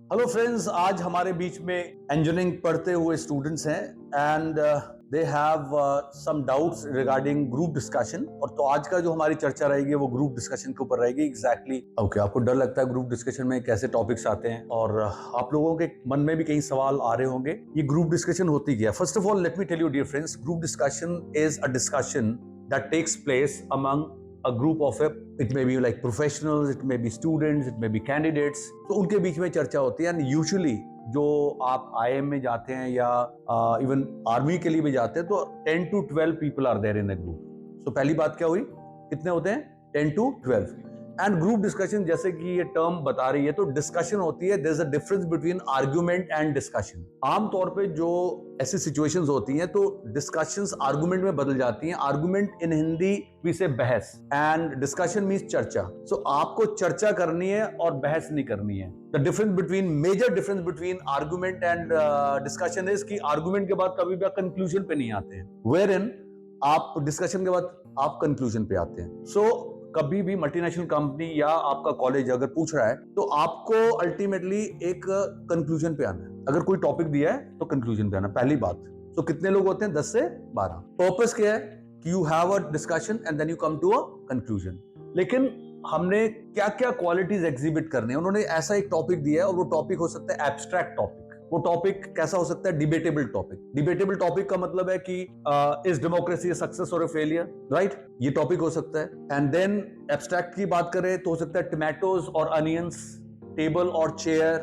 Hello friends, आज हमारे बीच में इंजीनियरिंग पढ़ते हुए स्टूडेंट्स हैं and they have some doubts regarding group discussion. और तो आज का जो हमारी चर्चा रहेगी वो ग्रुप डिस्कशन के ऊपर रहेगी। एग्जैक्टली ओके, आपको डर लगता है ग्रुप डिस्कशन में कैसे टॉपिक्स आते हैं और आप लोगों के मन में भी कई सवाल आ रहे होंगे। ये ग्रुप डिस्कशन होती क्या है? First of all let me tell you dear friends, group discussion is a discussion that takes place among a group of it may be like professionals, it may be students, it may be candidates। तो उनके बीच में चर्चा होती है। And usually जो आप IM में जाते हैं या इवन आर्मी के लिए भी जाते हैं तो 10 to 12 people are there in a group. So पहली बात क्या हुई, कितने होते हैं? 10 to 12। एंड ग्रुप डिस्कशन जैसे कि ये टर्म बता रही है तो डिस्कशन होती है। There is a difference between argument and discussion. आमतौर पे जो ऐसी सिचुएशंस होती हैं तो डिस्कशंस आर्गुमेंट में बदल जाती हैं। आर्गुमेंट इन हिंदी वी से बहस एंड डिस्कशन मींस चर्चा। सो आपको चर्चा करनी है और बहस नहीं करनी है। The difference between major difference between argument and discussion is कि आर्गुमेंट के बाद कभी भी कंक्लूजन पे नहीं आते हैं, वेयर इन आप डिस्कशन के बाद आप कंक्लूजन पे आते हैं। सो कभी भी मल्टीनेशनल कंपनी या आपका कॉलेज अगर पूछ रहा है तो आपको अल्टीमेटली एक कंक्लूजन पे आना है। अगर कोई टॉपिक दिया है तो कंक्लूजन पे आना, पहली बात। तो कितने लोग होते हैं? 10 से 12। पर्पस क्या है कि you have a discussion and then you come to a conclusion. लेकिन हमने क्या क्या क्वालिटीज एग्जिबिट करने हैं, उन्होंने ऐसा एक टॉपिक दिया है और वो टॉपिक हो सकता है एब्स्ट्रैक्ट टॉपिक। वो टॉपिक कैसा हो सकता है? Debatable topic. डिबेटेबल टॉपिक का मतलब है कि इज डेमोक्रेसी सक्सेस और फेलियर, राइट? ये टॉपिक हो सकता है। एंड देन एब्स्ट्रैक्ट की बात करें तो हो सकता है टोमेटोज और अनियंस, टेबल और चेयर,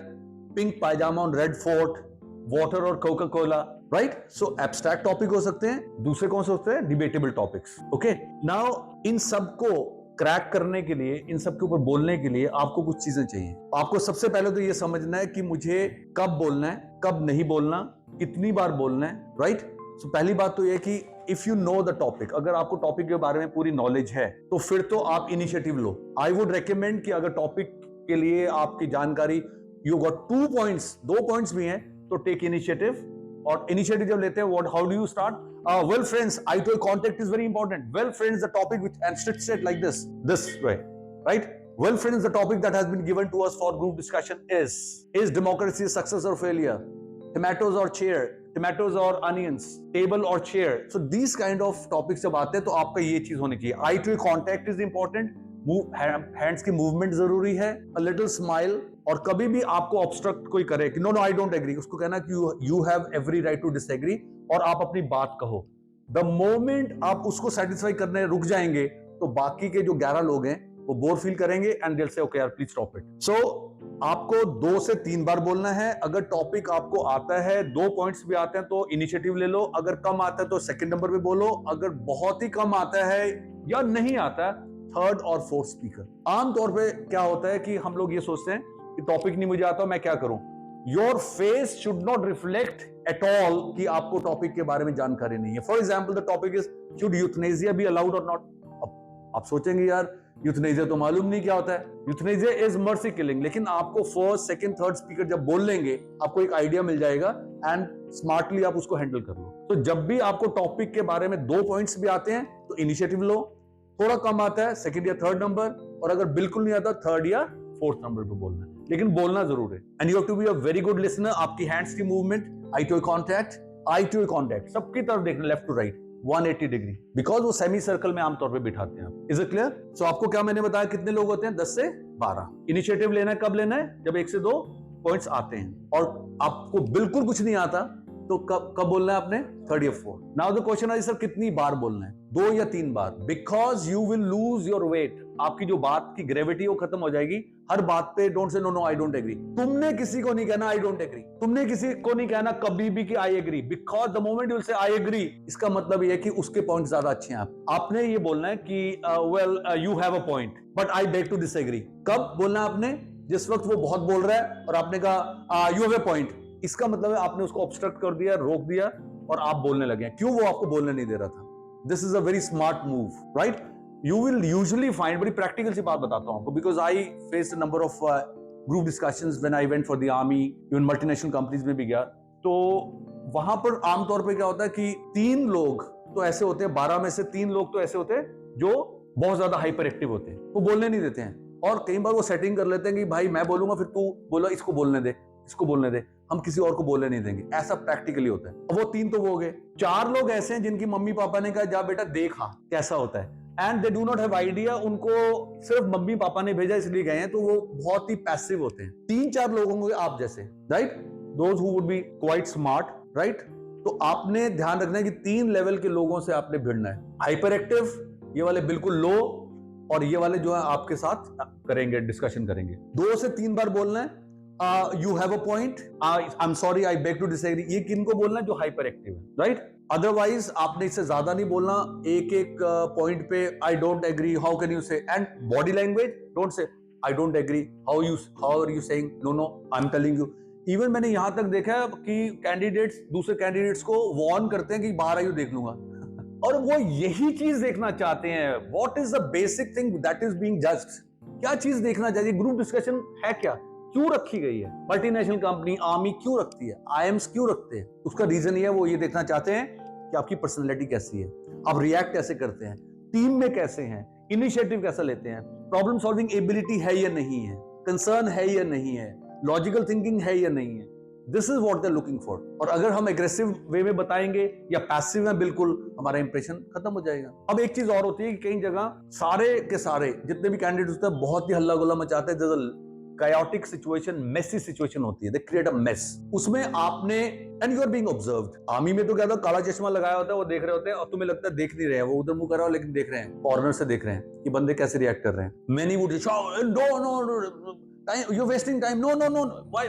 पिंक पायजामा और रेड फोर्ट, वाटर और कोका कोला, राइट? सो एब्स्ट्रैक्ट टॉपिक हो सकते हैं। दूसरे कौन से होते हैं? Debatable topics. Okay, now in सबको क्रैक करने के लिए, इन सब के ऊपर बोलने के लिए आपको कुछ चीजें चाहिए। आपको सबसे पहले तो ये समझना है कि मुझे कब बोलना है, कब नहीं बोलना, कितनी बार बोलना है, राइट? सो पहली बात तो ये कि if you know the topic, अगर आपको टॉपिक के बारे में पूरी नॉलेज है तो फिर तो आप initiative low. I would recommend कि अगर टॉपिक के लिए आपकी जानकारी, यू गॉट 2 पॉइंट्स, 2 पॉइंट्स भी हैं तो टेक इनिशिएटिव। और इनिशिएटिव जब लेते हैं, what how do you start? Well friends, eye to eye contact is very important. Well friends, the topic which and straight like this way, right? Well friends, the topic that has been given to us for group discussion is democracy success or failure? Tomatoes or chair? Tomatoes or onions? Table or chair? So these kind of topics जब आते हैं तो आपका ये चीज होनी चाहिए। Eye to eye contact is important. Hands की मूवमेंट जरूरी है, अ लिटिल स्माइल। और कभी भी आपको ऑब्स्ट्रक्ट कोई करे कि no no I don't agree, उसको कहना कि you have every right to disagree और आप अपनी बात कहो। द मोमेंट आप उसको सेटिस्फाई करने रुक जाएंगे तो बाकी के जो 11 लोग हैं वो बोर फील करेंगे एंड दिल से ओके यार प्लीज स्टॉप इट। सो आपको 2 से 3 बार बोलना है। अगर टॉपिक आपको आता है, 2 पॉइंट्स भी आते हैं तो इनिशिएटिव ले लो। अगर कम आता है तो सेकंड नंबर पे बोलो। अगर बहुत ही कम आता है या नहीं आता है, थर्ड और फोर्थ स्पीकर। आमतौर पे क्या होता है कि हम लोग ये सोचते हैं कि टॉपिक नहीं मुझे आता, मैं क्या करूं? Your face should not reflect at all कि आपको टॉपिक के बारे में जानकारी नहीं है। For example the topic is should euthanasia be allowed और नॉट। अब आप सोचेंगे यार यूथनेसिया तो मालूम नहीं क्या होता है। Euthanasia is mercy killing. लेकिन आपको फर्स्ट सेकंड थर्ड स्पीकर जब बोल लेंगे आपको एक आइडिया मिल जाएगा एंड स्मार्टली आप उसको हैंडल कर लो। तो जब भी आपको टॉपिक के बारे में 2 पॉइंट्स भी आते हैं तो इनिशिएटिव लो। थोड़ा कम आता है सेकंड या थर्ड नंबर, और अगर बिल्कुल नहीं आता थर्ड या फोर्थ नंबर पे बोलना है। लेकिन बोलना जरूर है। And you have to be a very good listener. आपकी हैंड्स की movement, eye to eye contact सबकी तरफ देखना, left to right 180 degree, because वो सेमी सर्कल में आमतौर पे बिठाते हैं आप। Is it clear? सो आपको क्या मैंने बताया, कितने लोग होते हैं? 10 से 12। इनिशिएटिव लेना है कब लेना है? जब 1 से 2 पॉइंट्स आते हैं। और आपको बिल्कुल कुछ नहीं आता तो कब बोलना है आपने? थर्ड या फोर्थ। नाउ द क्वेश्चन है सर कितनी बार बोलना है? 2 या 3 बार। Because you will lose your weight. आपकी जो बात की ग्रेविटी वो खत्म हो जाएगी। हर बात पे don't say no no I don't agree. तुमने किसी को नहीं कहना आई डोंट एग्री। तुमने किसी को नहीं कहना कभी भी कि I agree, because the moment you will say I agree, इसका मतलब ये है कि उसके पॉइंट ज्यादा अच्छे हैं। आपने ये बोलना है कि well you have a point but I beg to disagree. कब बोलना है आपने? जिस वक्त वो बहुत बोल रहा है और आपने कहा यू हैव अ पॉइंट। इसका मतलब है आपने उसको ऑब्स्ट्रक्ट कर दिया, रोक दिया और आप बोलने लगे। क्यों? वो आपको बोलने नहीं दे रहा था। This is a very smart move, right? You will usually find, बड़ी प्रैक्टिकल सी बात बताता हूं आपको, because I faced a number of group discussions when I went for the army, even multinational companies में भी गया। तो वहां पर आमतौर पर क्या होता है कि 3 लोग तो ऐसे होते हैं, 12 में से 3 लोग तो ऐसे होते हैं जो बहुत ज्यादा हाइपर एक्टिव होते हैं, वो बोलने नहीं देते हैं। और कई बार वो सेटिंग कर लेते हैं कि भाई मैं बोलूंगा फिर तू बोलो, इसको बोलने दे। इसको बोलने दे, हम किसी और को बोलने नहीं देंगे, ऐसा प्रैक्टिकली होता है। अब वो 3 तो वो हो गए। 4 लोग ऐसे हैं जिनकी मम्मी पापा ने कहा जा बेटा देखा कैसा होता है, and they do not have idea, उनको सिर्फ मम्मी पापा ने भेजा इसलिए गए हैं, तो वो बहुत ही पैसिव होते हैं। 3-4 लोग होंगे आप जैसे, right, those who would be quite smart, right. तो आपने ध्यान रखना है कि 3 लेवल के लोगों से आपने भिड़ना है। हाइपर एक्टिव, ये वाले बिल्कुल लो, और ये वाले जो है आपके साथ करेंगे, डिस्कशन करेंगे। 2 से 3 बार बोलना है, you have a point, I am sorry, I beg to disagree, ये किनको बोलना है? जो हाइपर एक्टिव है, राइट। अदरवाइज आपने इससे ज्यादा नहीं बोलना। एक पॉइंट पे I don't agree, how can you say, and body language, don't say I don't agree, how are you saying, no no I am telling you. Even मैंने यहां तक देखा है कि कैंडिडेट्स दूसरे कैंडिडेट्स को वार्न करते हैं कि बाहर आइए देख लूंगा, और वो यही चीज देखना चाहते हैं। What is the basic thing that is being judged? क्या चीज देखना चाहिए? ग्रुप डिस्कशन है क्या, क्यों रखी गई है? मल्टीनेशनल कंपनी आर्मी क्यों रखती है, आईएम्स क्यों रखते हैं? उसका रीजन ये है, वो ये देखना चाहते हैं कि आपकी पर्सनैलिटी कैसी है, आप रिएक्ट कैसे करते हैं, टीम में कैसे हैं, इनिशिएटिव कैसे लेते हैं, प्रॉब्लम सॉल्विंग एबिलिटी है या नहीं है, कंसर्न है या नहीं है, लॉजिकल थिंकिंग है या नहीं है। This is what they are looking for. और अगर हम एग्रेसिव वे में बताएंगे या पैसिव में, बिल्कुल हमारा इंप्रेशन खत्म हो जाएगा। अब एक चीज और होती है कि कई जगह सारे के सारे जितने भी कैंडिडेट्स होते हैं बहुत ही हल्ला गुल्ला मचाते हैं, chaotic situation, messy situation होती है, they create a mess। उसमें आपने, and you are being observed। Army में तो क्या था, काला चश्मा लगाया होता है, वो देख रहे होते हैं, और तुम्हें लगता है देख नहीं रहे हैं, वो उधर मुंह कर रहा हो लेकिन देख रहे हैं, कॉर्नर से देख रहे हैं कि बंदे कैसे रिएक्ट कर रहे हैं। Many would shout, no, you're wasting time, no, why?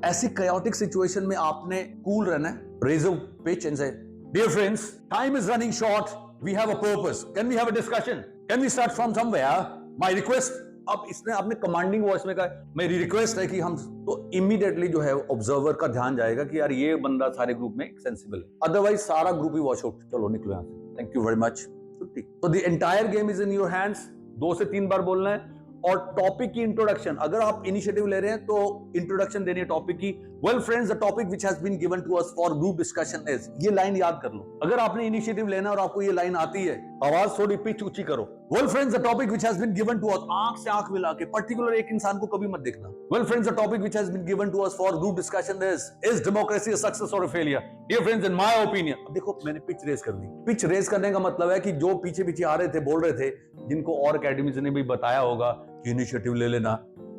ऐसी chaotic situation में आपने cool रहना है, raise a pitch and say, dear friends, time is running short, we have a purpose, can we have a discussion, can we start from somewhere, my request। अब इसने अपने commanding voice में कहा मेरी रिक्वेस्ट है कि हम, तो इमीडिएटली जो है ऑब्जर्वर का ध्यान जाएगा कि यार ये बंदा सारे ग्रुप में सेंसिबल है, अदरवाइज सारा ग्रुप ही वॉश आउट, चलो निकलो यहां से, थैंक यू वेरी मच, छुट्टी। तो the entire game is in your hands. 2 से 3 बार बोलना है। और टॉपिक की इंट्रोडक्शन, अगर आप इनिशिएटिव ले रहे हैं तो इंट्रोडक्शन देनी है टॉपिक की। Well friends, the topic which has been given to us for group discussion is, ये लाइन याद कर लो। अगर आपने इनिशिएटिव लेना और आपको ये लाइन आती है, आवाज थोड़ी पिच ऊंची करो। Well friends, the topic which has been given to us, आंख से आंख मिला के, पर्टिकुलर एक इंसान को कभी मत देखना। Well friends, the topic which has been given to us for group discussion is democracy a success or a failure? Dear friends, in my opinion. अब देखो मैंने पिच रेज कर दी। पिच रेज करने का मतलब है कि जो पीछे पीछे आ रहे थे, बोल रहे थे, जिनको और एकेडमी ने भी बताया होगा कि इनिशिएटिव ले लेना,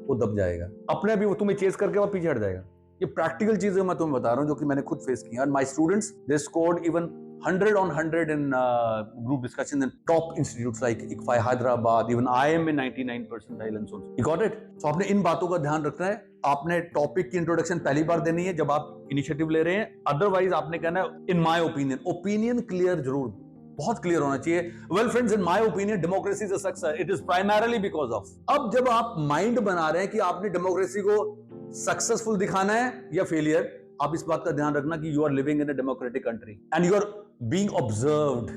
वो दब जाएगा अपने, अभी वो तुम्हें चेस करके वो पीछे हट जाएगा। ये प्रैक्टिकल चीजें मैं तुम्हें बता रहा हूं जो कि मैंने खुद फेस की। And my students, they scored even 100 on 100 in group discussion in top institutes like ICFI Hyderabad, even IIM में 99 percentile and so on. You got it? So आपने इन बातों का ध्यान रखना है। आपने टॉपिक की इंट्रोडक्शन पहली बार देनी है जब आप इनिशिएटिव ले रहे हैं, अदरवाइज आपने कहना है इन माय ओपिनियन। ओपिनियन क्लियर जरूर, बहुत क्लियर होना चाहिए। Well friends, in my opinion democracy is a success, it is primarily because of. अब जब आप माइंड बना रहे हैं कि आपने डेमोक्रेसी को सक्सेसफुल दिखाना है या फेलियर, आप इस बात का ध्यान रखना कि you are living in a democratic country and you are being observed.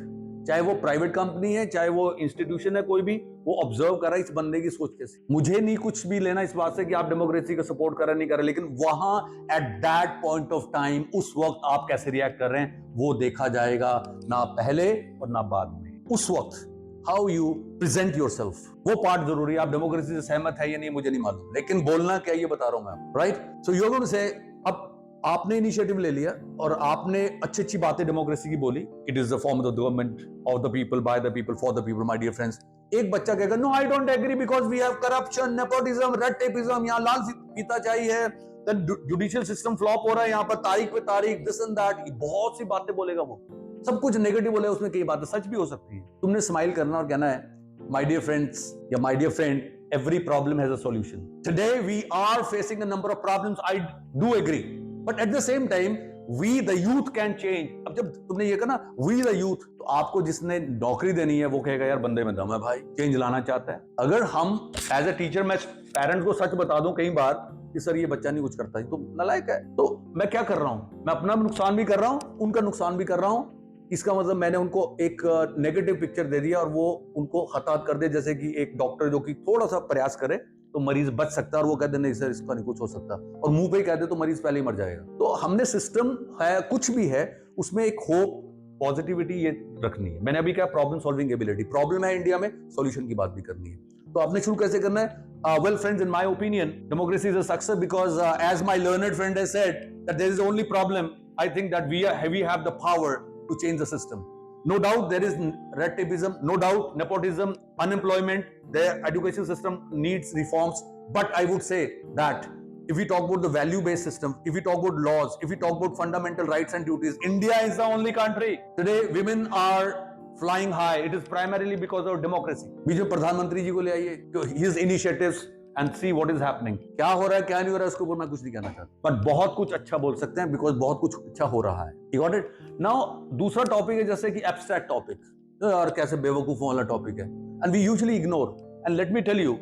चाहे वो प्राइवेट कंपनी है, चाहे वो इंस्टीट्यूशन है, कोई भी, वो ऑब्जर्व कर रहा है इस बंदे की सोच कैसे। मुझे नहीं कुछ भी लेना इस बात से कि आप डेमोक्रेसी का सपोर्ट कर रहे नहीं कर रहे, लेकिन वहां at that point of time, उस वक्त आप कैसे रिएक्ट कर रहे हैं वो देखा जाएगा, ना पहले और ना बाद में। उस वक्त हाउ यू प्रेजेंट योरसेल्फ, वो पार्ट जरूरी है। आप डेमोक्रेसी से सहमत है या नहीं मुझे नहीं मालूम, लेकिन बोलना क्या ये बता रहा हूं मैं, right. So you are going to say, अब आपने इनिशिएटिव ले लिया और आपने अच्छी अच्छी बातें डेमोक्रेसी की बोली। It is the form of the government of the people, by the people, for the people. My dear friends, एक बच्चा कहेगा no I don't agree because we have corruption, nepotism, red tapism, यहाँ लाल फीता चाहिए, judicial system flop हो रहा है, यहाँ पर तारीख पे तारीख, दिस एंड दैट, बहुत सी बातें बोलेगा वो, सब कुछ नेगेटिव बोलेगा, उसमें कई बातें सच भी हो सकती है। तुमने स्माइल करना और कहना है माय डियर फ्रेंड्स या my dear friend, every problem has a solution. Today we are facing a number of problems, I do agree, but at the same time we the youth can change. अब जब तुमने ये कहा ना we the youth, तो आपको जिसने नौकरी देनी है वो कहेगा यार बंदे में दम है भाई, चेंज लाना चाहता है। अगर हम एज ए टीचर, मैं पेरेंट्स को सच बता दूं कई बार कि सर ये बच्चा नहीं कुछ करता है, तो नालायक है, तो मैं क्या कर रहा हूं, मैं अपना नुकसान भी कर रहा हूं, उनका नुकसान भी कर रहा हूं। इसका मतलब मैंने उनको एक नेगेटिव पिक्चर दे दिया और वो उनको हताहत कर दे। जैसे कि एक डॉक्टर जो कि थोड़ा सा प्रयास करे तो मरीज बच सकता है, और वो कहते नहीं सर इसका नहीं कुछ हो सकता, और मुंह पे ही कहते तो मरीज पहले ही मर जाएगा। तो हमने सिस्टम है, कुछ भी है, उसमें एक होप, पॉजिटिविटी ये रखनी है। मैंने अभी कहा प्रॉब्लम सॉल्विंग एबिलिटी, प्रॉब्लम है इंडिया में, सॉल्यूशन की बात भी करनी है। तो आपने शुरू कैसे करना है, Well, friends, in my opinion, democracy is a success because, as my learned friend has said, that there is the only problem. I think that we have the power to change the system. No doubt there is red tapeism, no doubt nepotism, unemployment, the education system needs reforms. But I would say that if we talk about the value-based system, if we talk about laws, if we talk about fundamental rights and duties, India is the only country. Today, women are flying high. It is primarily because of democracy. बीच में प्रधानमंत्री जी को ले आइए, his initiatives and see what is happening. क्या हो रहा है, क्या नहीं हो रहा है, उसके ऊपर मैं कुछ नहीं कहना चाहता. But बहुत कुछ अच्छा बोल सकते हैं because बहुत कुछ अच्छा हो रहा है. You got it? Now, दूसरा टॉपिक है जैसे कि abstract topic. यार कैसे बेवकूफों वाला टॉपिक है. And we usually ignore. And let me tell you,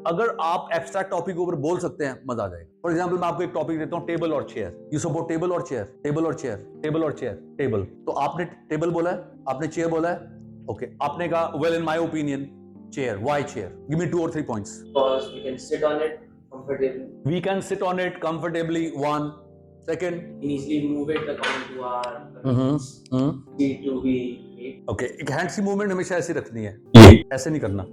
अगर आप एब्स्ट्रैक्ट टॉपिक के ऊपर बोल सकते हैं मजा आ जाएगा. फॉर एग्जांपल मैं आपको एक टॉपिक देता हूं, टेबल और चेयर. यू सपोर्ट टेबल और चेयर, टेबल और चेयर, टेबल और चेयर, टेबल. तो आपने टेबल बोला है, आपने चेयर बोला है. ओके, आपने कहा well in my opinion chair. Why chair? Give me 2 or 3 points. Because we can sit on it comfortably. We can sit on it comfortably. One. Second. We easily move it according to our need to be made. Okay, एक hand सी movement हमेशा ऐसी रखनी है, ऐसे नहीं करना.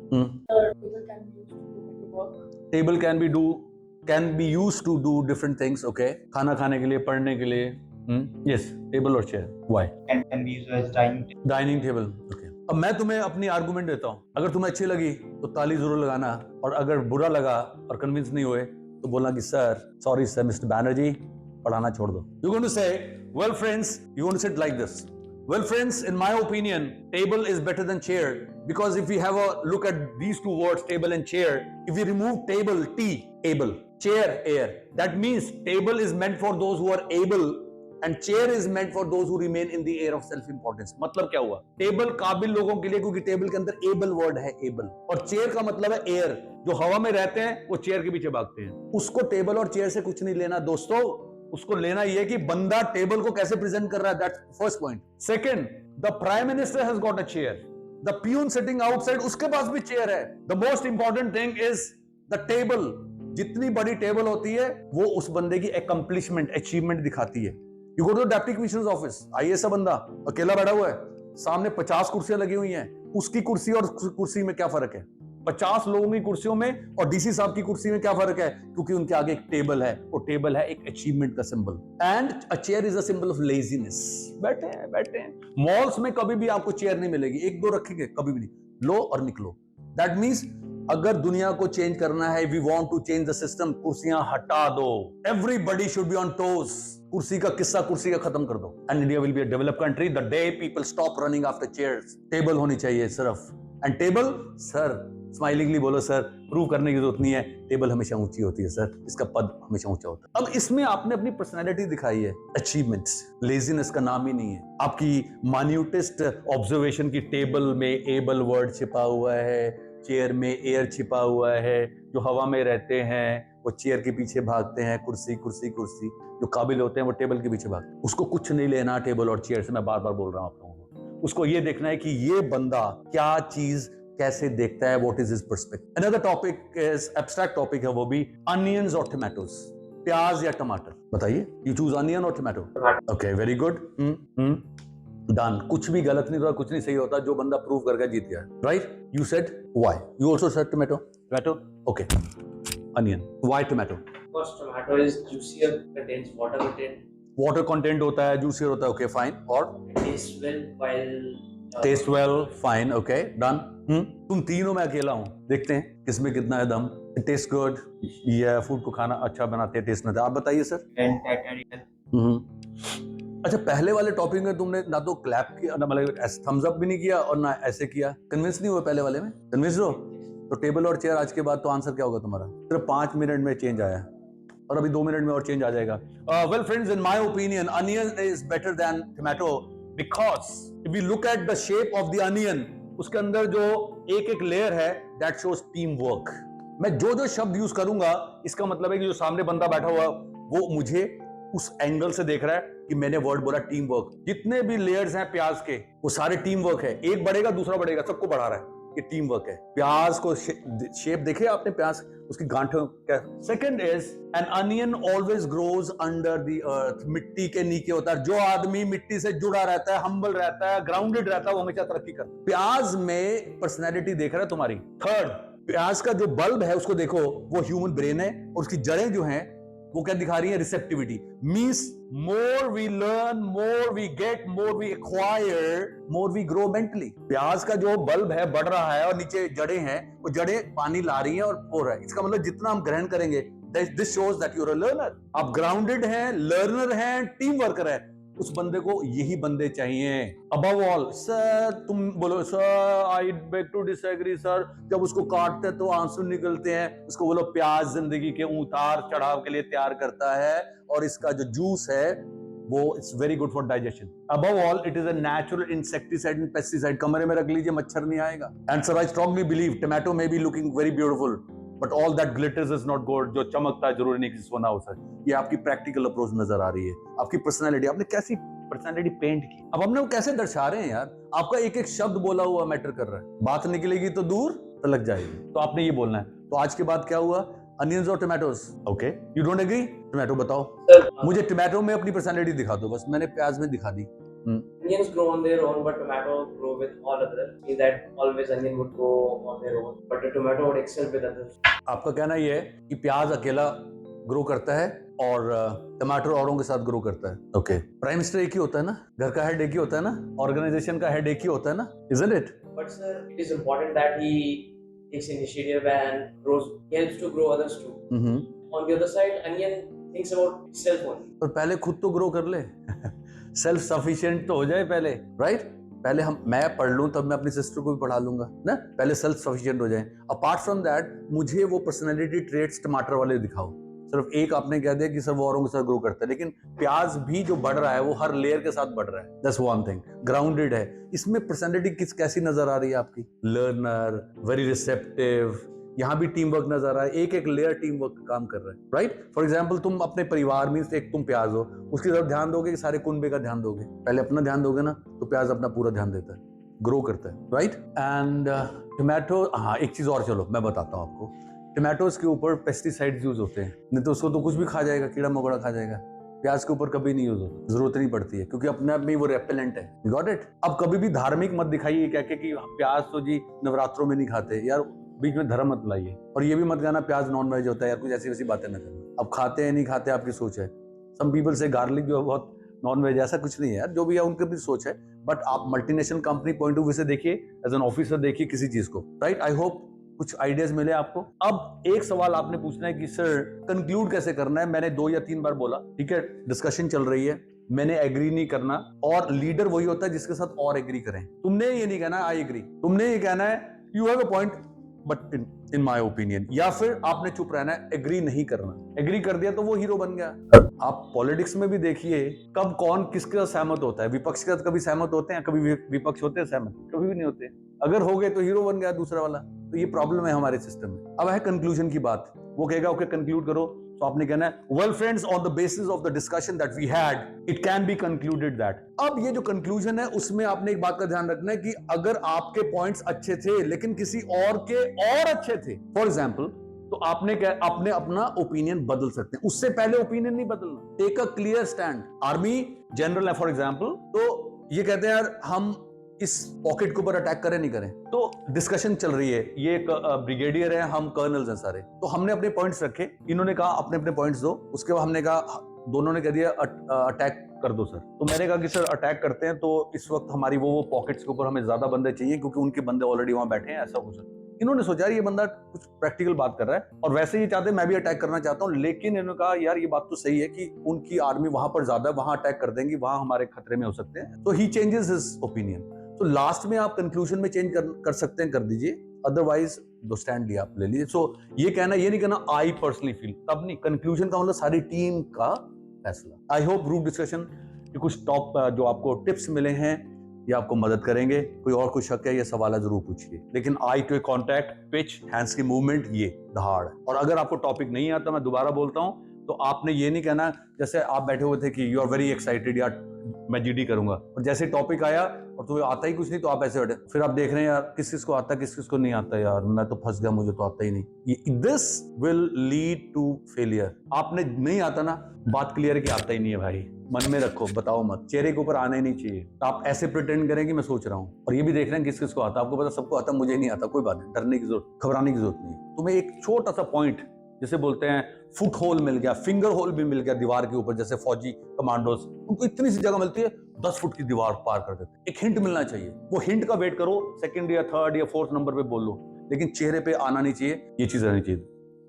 Table can be used to do different things. Okay, खाना खाने के लिए, पढ़ने के लिए. Yes, table और chair. Why? And can be used as Dining table. Okay. अब मैं तुम्हें अपनी आर्गुमेंट देता हूँ. अगर तुम्हें अच्छी लगी तो ताली जरूर लगाना, और अगर बुरा लगा और कन्विंस नहीं हुए तो बोलना कि sir, sorry sir, mister Banerjee, पढ़ाना छोड़ दो. You're going to say, well friends, you're going to sit like this. Well friends, in my opinion, table is better than chair, because if we have a look at these two words, table and chair, if we remove table, T, able, chair, air, that means table is meant for those who are able and chair is meant for those who remain in the air of self-importance. मतलब क्या हुआ? Table काबिल लोगों के लिए, क्योंकि table के अंदर able वर्ड है, able, और चेयर का मतलब है एयर. जो हवा में रहते हैं वो चेयर के पीछे भागते हैं. उसको टेबल और चेयर से कुछ नहीं लेना दोस्तों. उसको लेना यह कि बंदा टेबल को कैसे प्रेजेंट कर रहा है. That's first point. Second, the prime minister has got a chair. The peon sitting outside, उसके पास भी चेयर है. The most important thing is the table. जितनी बड़ी टेबल होती है वो उस बंदे की अकम्प्लिशमेंट, अचीवमेंट दिखाती है. You go to the deputy commissioner office, IAS बंदा अकेला बैठा हुआ है, सामने 50 कुर्सियां लगी हुई हैं. उसकी कुर्सी और कुर्सी में क्या फर्क है? 50 लोगों की कुर्सियों में और डीसी साहब की कुर्सी में क्या फर्क है? क्योंकि उनके आगे एक टेबल है, वो टेबल है एक अचीवमेंट का symbol. And a chair is a symbol of laziness. बैठे हैं, बैठे हैं. मॉल्स में कभी भी आपको चेयर नहीं मिलेगी. 1-2 रखेंगे, कभी भी नहीं. लो और निकलो. दैट मीन्स अगर दुनिया को चेंज करना है, we want to change the system, कुर्सियां हटा दो. Everybody should be on toes. कुर्सी का किस्सा कुर्सी का खत्म कर दो. And India will be a developed country the day people stop running after chairs. Table होनी चाहिए सिर्फ. एंड टेबल, सर स्माइलिंगली बोलो सर, प्रूव करने की जरूरत नहीं है, टेबल हमेशा ऊंची होती है सर, इसका पद हमेशा ऊंचा होता है. अब इसमें आपने अपनी पर्सनालिटी दिखाई है, अचीवमेंट्स. लेजीनेस का नाम ही नहीं है. आपकी माइन्यूटेस्ट ऑब्जर्वेशन की टेबल में एबल वर्ड छिपा हुआ है, चेयर में एयर छिपा हुआ है. जो हवा में रहते हैं वो चेयर के पीछे भागते हैं, कुर्सी कुर्सी कुर्सी. जो काबिल होते हैं वो टेबल के पीछे भागते हैं. उसको कुछ नहीं लेना टेबल और चेयर से. मैं बार बार बोल रहा हूं आप लोगों को. उसको ये देखना है कि ये बंदा क्या चीज कैसे देखता है, what is his perspective. Another topic is abstract topic है, वो भी अनियंस और टमाटोज. प्याज या टमाटर, बताइए. यू चूज अनियन और tomato. Okay, very good. Done. कुछ भी गलत नहीं होता, कुछ नहीं सही होता. जो बंदा प्रूव करके जीत गया. Right? You said why. You also said tomato. Tomato. Okay. Onion. Why tomato? Because tomato is juicier, contains water content. Water content होता है, जूसियर होता है. Okay, fine. और It tastes well while taste well, fine. Okay, done. तुम तीनों में अकेला हूं. देखते हैं किसमें कितना है दम. Taste good. ये फूड को खाना अच्छा बनाते हैं, टेस्ट में. आप बताइए सर. अच्छा, पहले वाले टॉपिक में तुमने ना तो क्लैप किया, ना मतलब थम्स अप भी नहीं किया, और ना ऐसे किया. कन्विंस नहीं हुए पहले वाले में? कन्विंस हो तो टेबल और चेयर आज के बाद तो आंसर क्या होगा तुम्हारा? सिर्फ 5 मिनट में चेंज आया, और अभी 2 मिनट में और चेंज आ जाएगा. Well friends, in my opinion onion is better than tomato, because if we look at the shape of the onion, उसके अंदर जो एक एक लेयर है, दैट शोज टीम वर्क. मैं जो जो शब्द यूज करूंगा, इसका मतलब है कि जो सामने बंदा बैठा हुआ वो मुझे उस एंगल से देख रहा है कि मैंने वर्ड बोला टीम वर्क. जितने भी लेयर्स हैं प्याज के, वो सारे टीम वर्क है. एक बढ़ेगा दूसरा बढ़ेगा, सबको बढ़ा रहा है. ये टीम वर्क है. प्याज को शेप देखे आपने, प्याज उसकी गांठों क्या. Second is an onion always grows under the earth. मिट्टी के नीचे होता है. जो आदमी मिट्टी से जुड़ा रहता है, हम्बल रहता है, ग्राउंडेड रहता है, वो हमेशा तरक्की करता है. प्याज में पर्सनैलिटी देख रहा है तुम्हारी. थर्ड, प्याज का जो बल्ब है उसको देखो, वो ह्यूमन ब्रेन है, और उसकी जड़ें जो हैं वो क्या दिखा रही है? Receptivity. Means more we learn, more we get, more we acquire, more we grow mentally. प्याज का जो बल्ब है बढ़ रहा है और नीचे जड़ें हैं, वो जड़ें पानी ला रही हैं और हो रहा है। इसका मतलब जितना हम ग्रहण करेंगे, this shows that you are a learner. आप ग्राउंडेड हैं, लर्नर हैं, टीम वर्कर हैं। उस बंदे को यही बंदे चाहिए। अबव ऑल, सर तुम बोलो sir I beg to disagree sir, जब उसको काटते हैं तो आंसू निकलते हैं, उसको बोलो प्याज जिंदगी के उतार चढ़ाव के लिए तैयार करता है, और इसका जो जूस है वो it's very good for digestion. Above all it is a natural insecticide and pesticide. कमरे में रख लीजिए, मच्छर नहीं आएगा। And sir I strongly believe tomato may be looking very beautiful, but all that glitters is not gold. जो चमकता है जरूरी नहीं कि सोना हो सके। ये आपकी प्रैक्टिकल अप्रोच नजर आ रही है, आपकी पर्सनैलिटी, आपने कैसी पर्सनैलिटी पेंट की। अब हमने वो कैसे दर्शा रहे हैं यार, आपका एक एक शब्द बोला हुआ मैटर कर रहा है। बात निकलेगी तो दूर तो लग जाएगी, तो आपने ये बोलना है। तो आज के बाद क्या हुआ? अनियंस और tomatoes. Okay, you don't agree? Tomato बताओ। मुझे टोमेटो में अपनी पर्सनैलिटी दिखा दो, बस मैंने प्याज में दिखा दी। Onions grow on their own, but tomato grow with all others. Means that always onion would grow on their own, but the tomato would excel with others. आपका कहना ये है कि प्याज अकेला ग्रो करता है और टमाटर औरों के साथ ग्रो करता है। ओके, प्राइम मिनिस्टर एक ही होता है ना, घर का हेड एक ही होता है ना, ऑर्गेनाइजेशन का हेड एक ही होता है ना, isn't it? But sir, it is important that he takes initiative and grows, helps to grow others too. On the other side, onion thinks about itself only. पर पहले खुद तो ग्रो कर ले। सेल्फ सफिशिएंट तो हो जाए पहले, राइट? पहले मैं पढ़ लूं तब मैं अपनी सिस्टर को भी पढ़ा लूंगा ना। पहले सेल्फ सफिशिएंट हो जाए। अपार्ट फ्रॉम दैट मुझे वो पर्सनैलिटी ट्रेट्स टमाटर वाले दिखाओ। सिर्फ एक आपने कह दिया कि सर वो औरों के साथ ग्रो करता है, लेकिन प्याज भी जो बढ़ रहा है वो हर लेयर के साथ बढ़ रहा है। दैट्स वन थिंग, ग्राउंडेड है। इसमें पर्सनैलिटी कैसी नजर आ रही है आपकी? Learner, very receptive. यहाँ भी टीम वर्क नजर आ रहा है, एक एक लेयर टीम वर्क काम कर रहा है, राइट? फॉर एग्जाम्पल तुम अपने परिवार में से एक तुम प्याज हो, उसकी तरफ ध्यान दोगे कि सारे कुनबे का ध्यान दोगे? पहले अपना ध्यान दोगे ना, तो प्याज अपना पूरा ध्यान देता है, ग्रो करता है, राइट? एंड टोमेटो, हाँ एक चीज और, चलो मैं बताता हूँ आपको। टोमेटोज के ऊपर पेस्टिसाइड्स यूज होते हैं, नहीं तो उसको तो कुछ भी खा जाएगा, कीड़ा मकोड़ा खा जाएगा। प्याज के ऊपर कभी नहीं यूज होता, जरूरत नहीं पड़ती है, क्योंकि अपने आप में वो रेपेलेंट है। Got it? अब कभी भी धार्मिक मत दिखाइए कह के कि प्याज तो जी नवरात्रों में नहीं खाते यार, बीच में धर्म मत लाइए। और ये भी मत कहना प्याज नॉन वेज होता है यार, कुछ ऐसी वैसी बातें ना करना। अब खाते हैं नहीं खाते आपकी सोच है। सम पीपल से गार्लिक जो है बहुत नॉन वेज, ऐसा कुछ नहीं है यार, जो भी है उनकी भी सोच है। बट आप multinational company point of view से देखिए, एज एन ऑफिसर देखिए किसी चीज को, राइट? आई होप कुछ आइडियाज मिले आपको। अब एक सवाल आपने पूछना है कि सर कंक्लूड कैसे करना है। मैंने 2 या 3 बार बोला, ठीक है, डिस्कशन चल रही है, मैंने एग्री नहीं करना, और लीडर वही होता है जिसके साथ और एग्री करें। तुमने ये नहीं कहना आई एग्री, तुमने ये कहना है you have a point but in my opinion, या फिर आपने चुप रहना है, एग्री नहीं करना। एग्री कर दिया तो वो हीरो बन गया। आप पॉलिटिक्स में भी देखिए कब कौन किसके साथ सहमत होता है। विपक्ष के साथ कभी सहमत होते हैं, कभी विपक्ष होते हैं सहमत, कभी भी नहीं होते। अगर हो गए तो हीरो बन गया दूसरा वाला। तो ये प्रॉब्लम है हमारे सिस्टम में। अब है कंक्लूजन की बात, वो कहेगा ओके कंक्लूड करो, तो आपने कहना है well friends, on the basis of the discussion that we had it can be concluded that. अब ये जो कंक्लूजन है उसमें आपने एक बात का ध्यान रखना है कि अगर आपके पॉइंट्स अच्छे थे लेकिन किसी और के और अच्छे थे, फॉर एग्जाम्पल, तो आपने अपना ओपिनियन बदल सकते हैं। उससे पहले ओपिनियन नहीं बदलना, take a clear stand. Army general है फॉर एग्जाम्पल, तो ये कहते हैं यार हम इस पॉकेट के ऊपर अटैक करें नहीं करें, तो डिस्कशन चल रही है। ये एक ब्रिगेडियर है, हम कर्नल्स हैं सारे, तो हमने अपने पॉइंट्स रखे, इन्होंने कहा अपने अपने पॉइंट्स दो, उसके बाद हमने कहा, दोनों ने कह दिया अटैक कर दो सर। तो मैंने कहा कि सर अटैक करते हैं तो इस वक्त हमारी वो पॉकेट्स के ऊपर हमें ज्यादा बंदे चाहिए, क्योंकि उनके बंदे ऑलरेडी वहां बैठे हैं, ऐसा हो सकता। इन्होंने सोचा ये बंदा कुछ प्रैक्टिकल बात कर रहा है, और वैसे ही चाहते मैं भी अटैक करना चाहता हूं, लेकिन इन्होंने कहा यार ये बात तो सही है कि उनकी आर्मी वहां पर ज्यादा है, वहां अटैक कर देंगी, वहां हमारे खतरे में हो सकते हैं। तो ही चेंजेस हिज ओपिनियन। तो लास्ट में आप कंक्लूजन में चेंज कर सकते हैं, कर दीजिए, अदरवाइज दो स्टैंड लिया आप ले लीजिए। सो ये कहना, ये नहीं कहना आई पर्सनली फील, तब नहीं। कंक्लूजन का मतलब सारी टीम का फैसला। आई होप ग्रुप डिस्कशन के कुछ टॉप जो आपको टिप्स मिले हैं ये आपको मदद करेंगे। कोई और कुछ शक है ये सवाल जरूर पूछिए, लेकिन आई टू कॉन्टैक्ट, पिच, हैंड्स की मूवमेंट, ये दहाड़। और अगर आपको टॉपिक नहीं आता, मैं दोबारा बोलता हूं, तो आपने ये नहीं कहना जैसे आप बैठे हुए थे कि यू आर वेरी एक्साइटेड या मैं जीडी करूंगा। और जैसे टॉपिक आया और तुम्हें आता ही कुछ नहीं तो आप ऐसे बैठे, फिर आप देख रहे हैं यार किस किस को आता है किस किस को नहीं आता, यार मैं तो फंस गया, मुझे तो आता ही नहीं। This will lead to failure. आपने नहीं आता ना, बात क्लियर है कि आता ही नहीं है भाई, मन में रखो, बताओ मत, चेहरे के ऊपर आना ही नहीं चाहिए। आप ऐसे प्रिटेंड करें कि मैं सोच रहा हूँ, और ये भी देख रहे हैं किस किस को आता। आपको पता सबको आता, मुझे नहीं आता, कोई बात नहीं, डरने की जरूरत, घबराने की जरूरत नहीं। तुम्हें एक छोटा सा पॉइंट, जैसे बोलते हैं फुट होल मिल गया, फिंगर होल भी मिल गया दीवार के ऊपर, जैसे फौजी कमांडोज, उनको इतनी सी जगह मिलती है 10 फुट की दीवार पार कर देते हैं। एक हिंट मिलना चाहिए, वो हिंट का वेट करो, सेकंड या थर्ड या फोर्थ नंबर पे बोल लो, लेकिन चेहरे पे आना नहीं चाहिए, ये चीज रहनी चाहिए,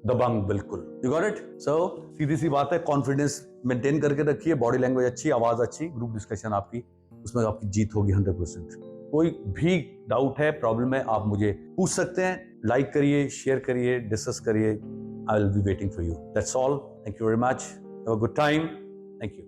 दबंग बिल्कुल। You got it? सो सीधी सी बात है, कॉन्फिडेंस मेंटेन करके रखिए, बॉडी लैंग्वेज अच्छी, आवाज अच्छी, ग्रुप डिस्कशन आपकी, उसमें आपकी जीत होगी 100%। कोई भी डाउट है, प्रॉब्लम है, आप मुझे पूछ सकते हैं। लाइक करिए, शेयर करिए, डिस्कस करिए। I will be waiting for you. That's all. Thank you very much. Have a good time. Thank you.